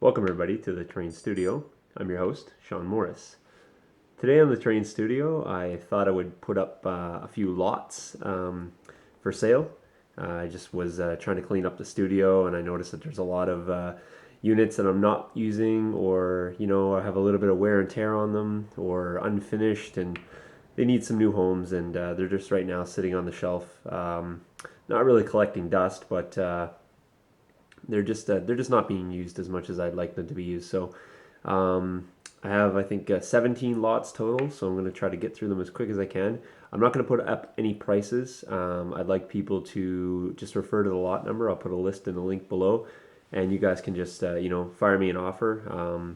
Welcome everybody to the Terrain Studio. I'm your host, Shawn Morris. Today on the Terrain Studio, I thought I would put up a few lots for sale. I just was trying to clean up the studio and I noticed that there's a lot of units that I'm not using, or I have a little bit of wear and tear on them or unfinished, and they need some new homes, and they're just right now sitting on the shelf. Not really collecting dust, but they're just not being used as much as I'd like them to be used. So I have, I think, 17 lots total. So I'm going to try to get through them as quick as I can. I'm not going to put up any prices. I'd like people to just refer to the lot number. I'll put a list in the link below, and you guys can just fire me an offer.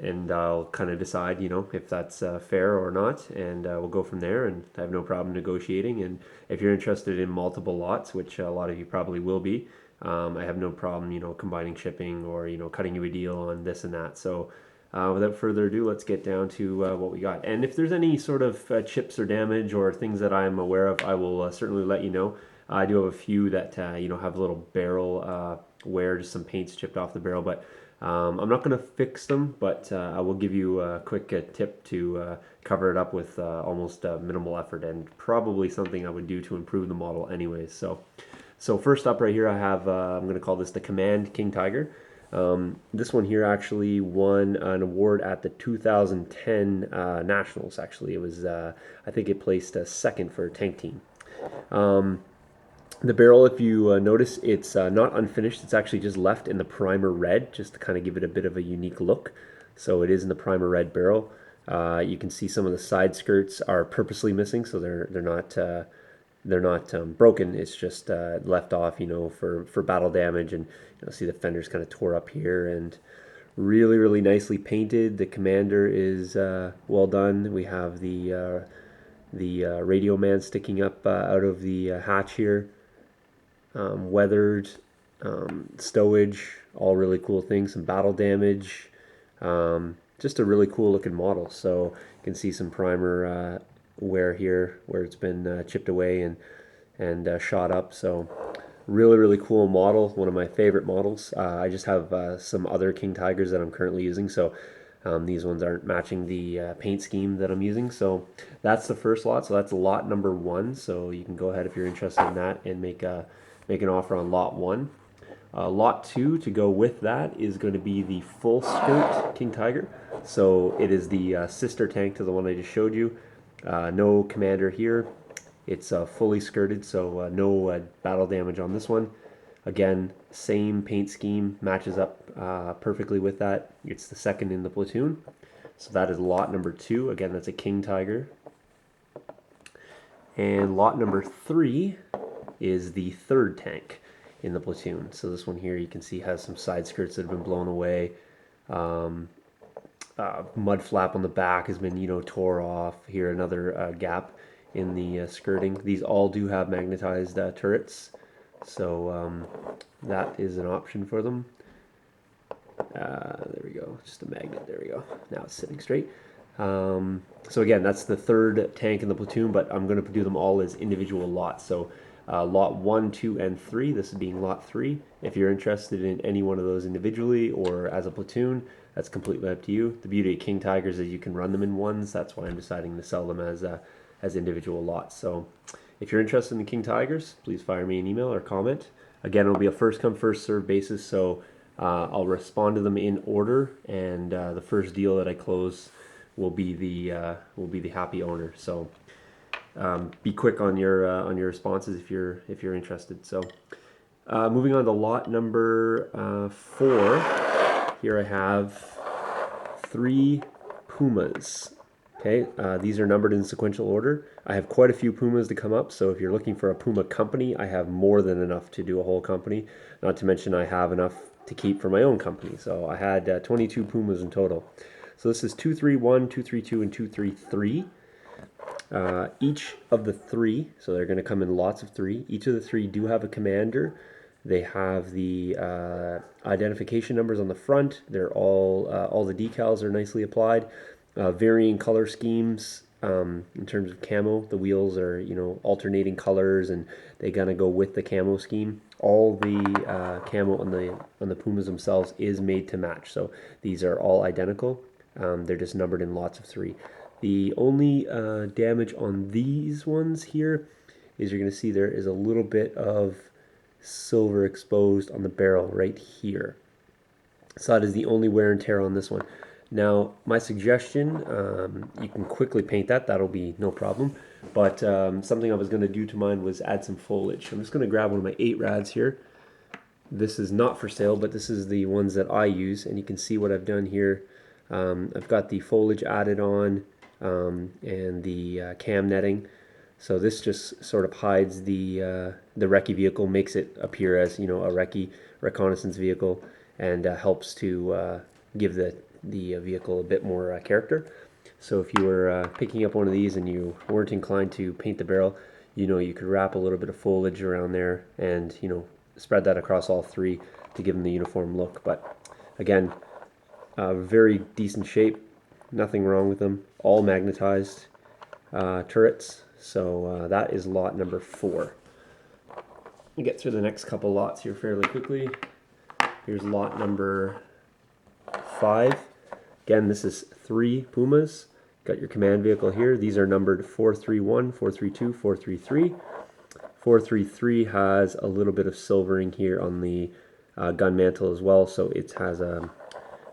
And I'll kind of decide, if that's fair or not, and we'll go from there. And I have no problem negotiating. And if you're interested in multiple lots, which a lot of you probably will be, I have no problem, combining shipping or cutting you a deal on this and that. So without further ado, let's get down to what we got. And if there's any sort of chips or damage or things that I'm aware of, I will certainly let you know. I do have a few that have a little barrel wear, just some paint's chipped off the barrel, but I'm not going to fix them, but I will give you a quick tip to cover it up with almost minimal effort, and probably something I would do to improve the model anyways. So first up right here, I have, I'm going to call this the Command King Tiger. This one here actually won an award at the 2010 Nationals. Actually, it was, I think it placed second for tank team. The barrel, if you notice, it's not unfinished. It's actually just left in the primer red, just to kind of give it a bit of a unique look. So it is in the primer red barrel. You can see some of the side skirts are purposely missing, so they're not broken. It's just left off, for battle damage, and see the fenders kind of tore up here, and really nicely painted. The Commander is well done. We have the radio man sticking up out of the hatch here. Weathered, stowage, all really cool things. Some battle damage, just a really cool looking model. So you can see some primer wear here where it's been chipped away and shot up. So really cool model. One of my favorite models. I just have some other King Tigers that I'm currently using. So these ones aren't matching the paint scheme that I'm using. So that's the first lot. So that's lot number one. So you can go ahead if you're interested in that and make an offer on lot one. Lot two to go with that is going to be the full skirt King Tiger. So it is the sister tank to the one I just showed you. No commander here. It's fully skirted, so no battle damage on this one. Again, same paint scheme, matches up perfectly with that. It's the second in the platoon. So that is lot number two. Again, that's a King Tiger. And lot number three is the third tank in the platoon. So this one here you can see has some side skirts that have been blown away. Mud flap on the back has been tore off. Here another gap in the skirting. These all do have magnetized turrets, so that is an option for them. There we go, just a magnet. There we go. Now it's sitting straight. So again, that's the third tank in the platoon, but I'm going to do them all as individual lots. So lot 1, 2, and 3, this is being lot 3. If you're interested in any one of those individually or as a platoon, that's completely up to you. The beauty of King Tigers is you can run them in ones. That's why I'm deciding to sell them as individual lots. So if you're interested in the King Tigers, please fire me an email or comment. Again, it'll be a first come first served basis, so I'll respond to them in order, and the first deal that I close will be the happy owner. So be quick on your responses if you're interested. So moving on to lot number 4. Here I have 3 Pumas. Okay, these are numbered in sequential order. I have quite a few Pumas to come up, so if you're looking for a Puma company, I have more than enough to do a whole company. Not to mention I have enough to keep for my own company. So I had 22 Pumas in total. So this is 231, 232, and 233. Each of the 3, so they're going to come in lots of 3. Each of the 3 do have a commander. They have the identification numbers on the front. They're all the decals are nicely applied. Varying color schemes. in terms of camo. The wheels are, you know, alternating colors, and they gonna go with the camo scheme. All the camo on the Pumas themselves is made to match, so these are all identical. They're just numbered in lots of 3. The only damage on these ones here is you're gonna see there is a little bit of silver exposed on the barrel right here. So that is the only wear and tear on this one. Now, my suggestion, you can quickly paint that. That'll be no problem. But something I was going to do to mine was add some foliage. I'm just going to grab one of my 8 rads here. This is not for sale, but this is the ones that I use. And you can see what I've done here. I've got the foliage added on and the cam netting. So this just sort of hides the recce vehicle, makes it appear as, you know, a recce reconnaissance vehicle, and helps to give the vehicle a bit more character. So if you were picking up one of these and you weren't inclined to paint the barrel, you know, you could wrap a little bit of foliage around there and, you know, spread that across all 3 to give them the uniform look. But again, very decent shape, nothing wrong with them, all magnetized turrets. So that is lot number 4. We'll get through the next couple lots here fairly quickly. Here's lot number 5. Again, this is 3 Pumas. Got your command vehicle here. These are numbered 431, 432, 433. 433 has a little bit of silvering here on the gun mantle as well, so it has a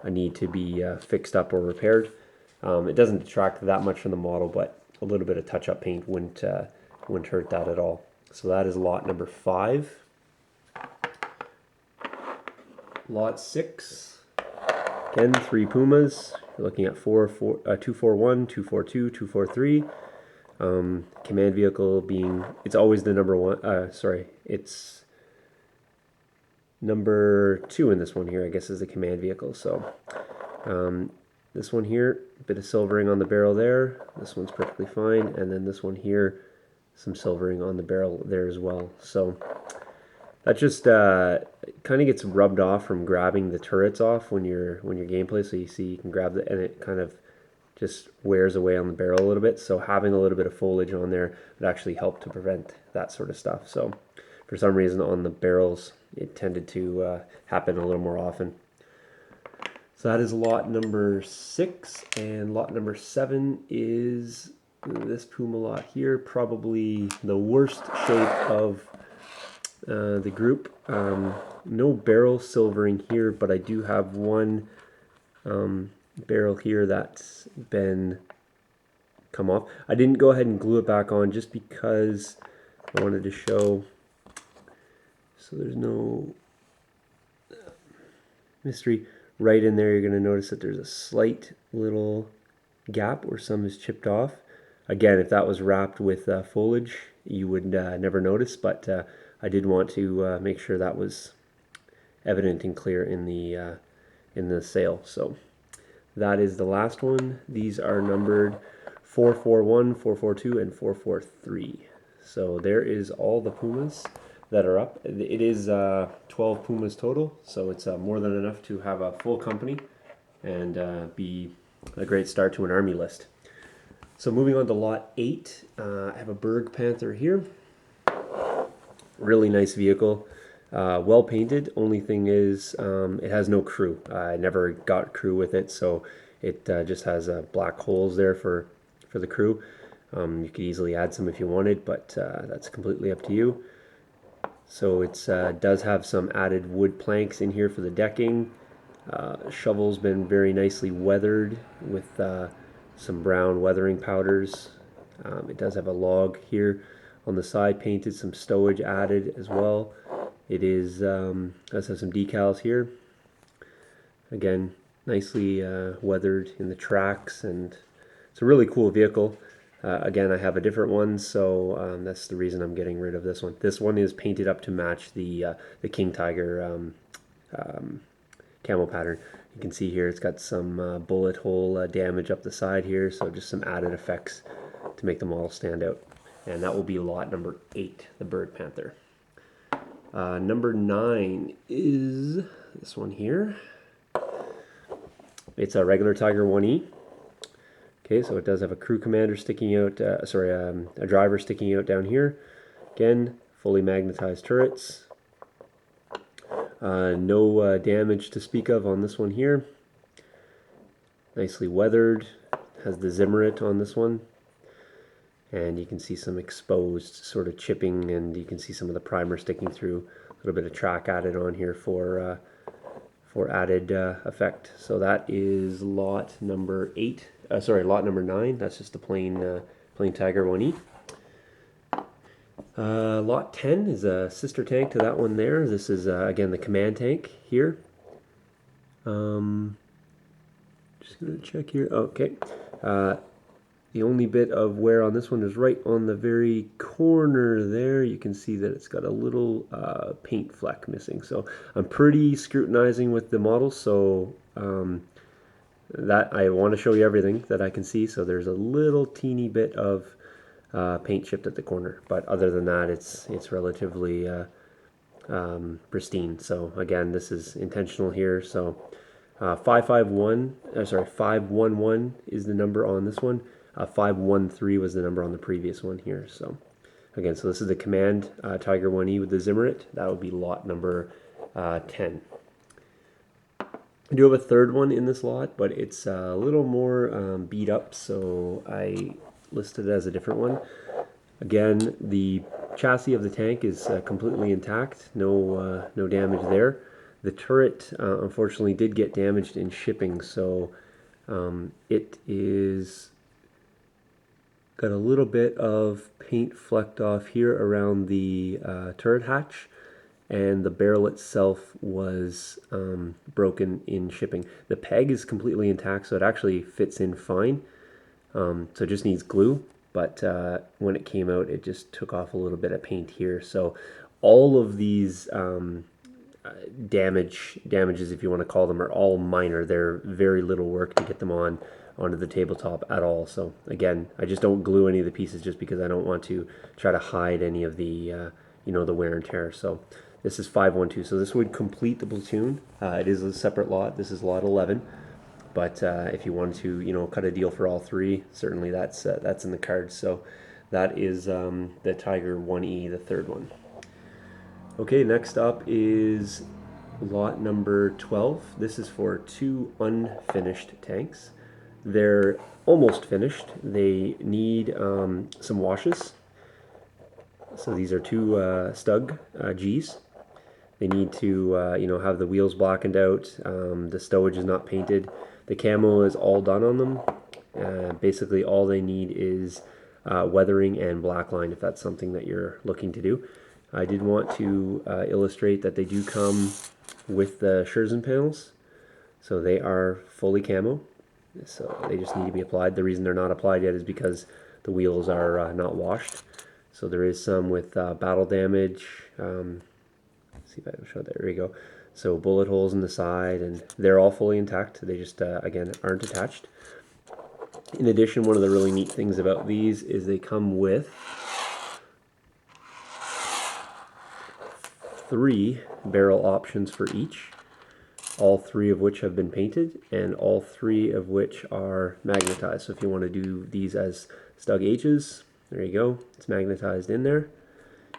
need to be fixed up or repaired. It doesn't detract that much from the model, but a little bit of touch-up paint wouldn't hurt that at all. So that is lot number 5. Lot 6. Again, 3 Pumas. You're looking at 241, 242, 243. Command vehicle being, it's always the number 1. It's number 2 in this one here, I guess, is the command vehicle. So this one here, a bit of silvering on the barrel there. This one's perfectly fine. And then this one here, some silvering on the barrel there as well. So that just kind of gets rubbed off from grabbing the turrets off when you're gameplay. So you see you can grab and it kind of just wears away on the barrel a little bit. So having a little bit of foliage on there would actually help to prevent that sort of stuff. So for some reason on the barrels it tended to happen a little more often. So that is lot number 6, and lot number 7 is this Puma lot here, probably the worst shape of the group. No barrel silvering here, but I do have one barrel here that's been come off. I didn't go ahead and glue it back on just because I wanted to show, so there's no mystery. Right in there you're going to notice that there's a slight little gap where some is chipped off. Again, if that was wrapped with foliage, you would never notice, but I did want to make sure that was evident and clear in the sale. So that is the last one. These are numbered 441, 442, and 443. So there is all the Pumas that are up. It is 12 Pumas total, so it's more than enough to have a full company and be a great start to an army list. So moving on to lot 8, I have a Bergpanther here. Really nice vehicle, well painted. Only thing is it has no crew. I never got crew with it, so it just has black holes there for the crew. You could easily add some if you wanted, but that's completely up to you. So it does have some added wood planks in here for the decking. Shovel's been very nicely weathered with some brown weathering powders. It does have a log here on the side painted, some stowage added as well. It is does have some decals here. Again, nicely weathered in the tracks, and it's a really cool vehicle. Again, I have a different one, so that's the reason I'm getting rid of this one. This one is painted up to match the King Tiger camo pattern. You can see here it's got some bullet hole damage up the side here, so just some added effects to make the model stand out. And that will be lot number 8, the Bergpanther. Number 9 is this one here. It's a regular Tiger 1E. Okay, so it does have a crew commander sticking out, a driver sticking out down here. Again, fully magnetized turrets. No damage to speak of on this one here. Nicely weathered. Has the Zimmerit on this one. And you can see some exposed sort of chipping, and you can see some of the primer sticking through. A little bit of track added on here for added effect. So that is lot number 8. Lot number 9. That's just the plain Tiger 1E. Lot 10 is a sister tank to that one there. This is again the command tank here. Just gonna check here. Okay. The only bit of wear on this one is right on the very corner there. You can see that it's got a little paint fleck missing. So I'm pretty scrutinizing with the model, so that I want to show you everything that I can see. So there's a little teeny bit of paint chipped at the corner, but other than that, it's relatively pristine. So again, this is intentional here. So 511 is the number on this one. 513 was the number on the previous one here. So again, so this is the command Tiger 1E with the Zimmerit. That would be lot number 10. I do have a third one in this lot, but it's a little more beat up, so I listed it as a different one. Again, the chassis of the tank is completely intact, no damage there. The turret unfortunately did get damaged in shipping, so it is got a little bit of paint flecked off here around the turret hatch, and the barrel itself was broken in shipping. The peg is completely intact, so it actually fits in fine. So it just needs glue, but when it came out, it just took off a little bit of paint here. So all of these damages, if you want to call them, are all minor. They're very little work to get them onto the tabletop at all. So again, I just don't glue any of the pieces just because I don't want to try to hide any of the the wear and tear. So this is 512. So this would complete the platoon. It is a separate lot. This is lot 11. But if you wanted to cut a deal for all three, certainly that's in the cards. So that is the Tiger 1E, the third one. Okay, next up is lot number 12. This is for 2 unfinished tanks. They're almost finished. They need some washes. So these are 2 StuG Gs. They need to have the wheels blackened out. The stowage is not painted. The camo is all done on them. Basically all they need is weathering and blackline, if that's something that you're looking to do. I did want to illustrate that they do come with the Scherzen panels. So they are fully camo. So they just need to be applied. The reason they're not applied yet is because the wheels are not washed. So there is some with battle damage. Let's see if I can show that. There we go. So bullet holes in the side, and they're all fully intact. They just, again, aren't attached. In addition, one of the really neat things about these is they come with 3 barrel options for each, all 3 of which have been painted, and all 3 of which are magnetized. So if you want to do these as StuG H's, there you go. It's magnetized in there.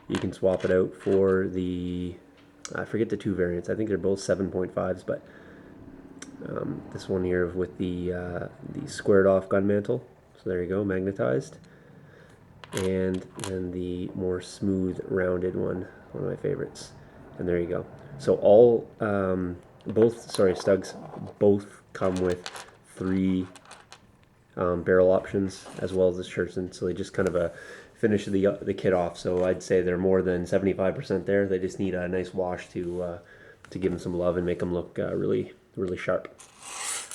You can swap it out for the, I forget the 2 variants. I think they're both 7.5s, but this one here with the squared off gun mantle. So there you go, magnetized. And then the more smooth rounded one of my favorites. And there you go. So all, StuGs both come with 3 barrel options as well as the Scherzen. So they just kind of finish the kit off. So I'd say they're more than 75% there. They just need a nice wash to give them some love and make them look really, really sharp.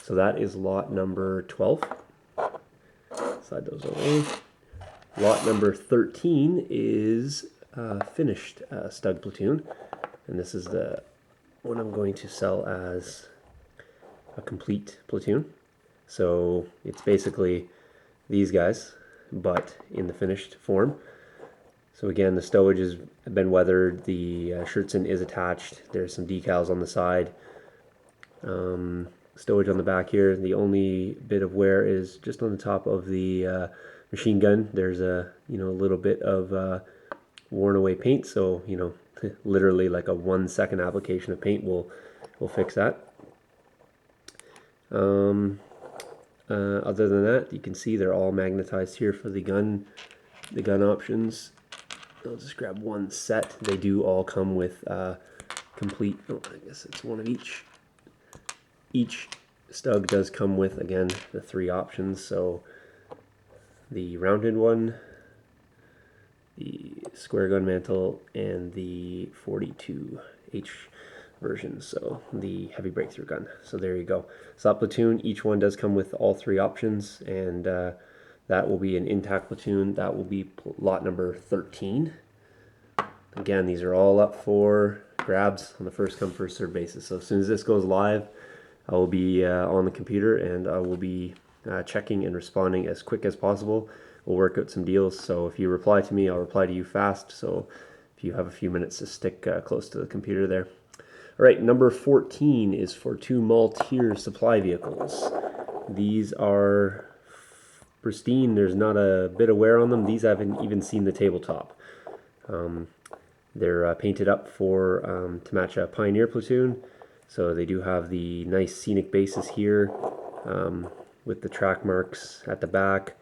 So that is lot number 12. Slide those away. Lot number 13 is finished StuG Platoon, and this is the one I'm going to sell as a complete platoon. So it's basically these guys, but in the finished form. So again, the stowage has been weathered, the Scherzen is attached, there's some decals on the side. stowage on the back here. The only bit of wear is just on the top of the machine gun. There's a little bit of worn away paint, so literally like a 1 second application of paint will fix that. Other than that, you can see they're all magnetized here for the gun options. I'll just grab one set. They do all come with complete, I guess it's one of each. Each StuG does come with, again, the 3 options. So the rounded one, the square gun mantle, and the 42H version, so the heavy breakthrough gun. So there you go. So that platoon, each one does come with all 3 options, and that will be an intact platoon. That will be lot number 13. Again, these are all up for grabs on the first come first serve basis. So as soon as this goes live, I will be on the computer, and I will be checking and responding as quick as possible. We'll work out some deals, so if you reply to me, I'll reply to you fast. So if you have a few minutes to stick close to the computer there. All right, number 14 is for 2 Maultiers supply vehicles. These are pristine. There's not a bit of wear on them. These haven't even seen the tabletop. They're painted up for to match a Pioneer platoon. So they do have the nice scenic bases here with the track marks at the back.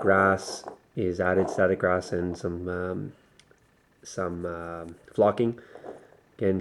Grass is added, static grass, and some flocking. Again,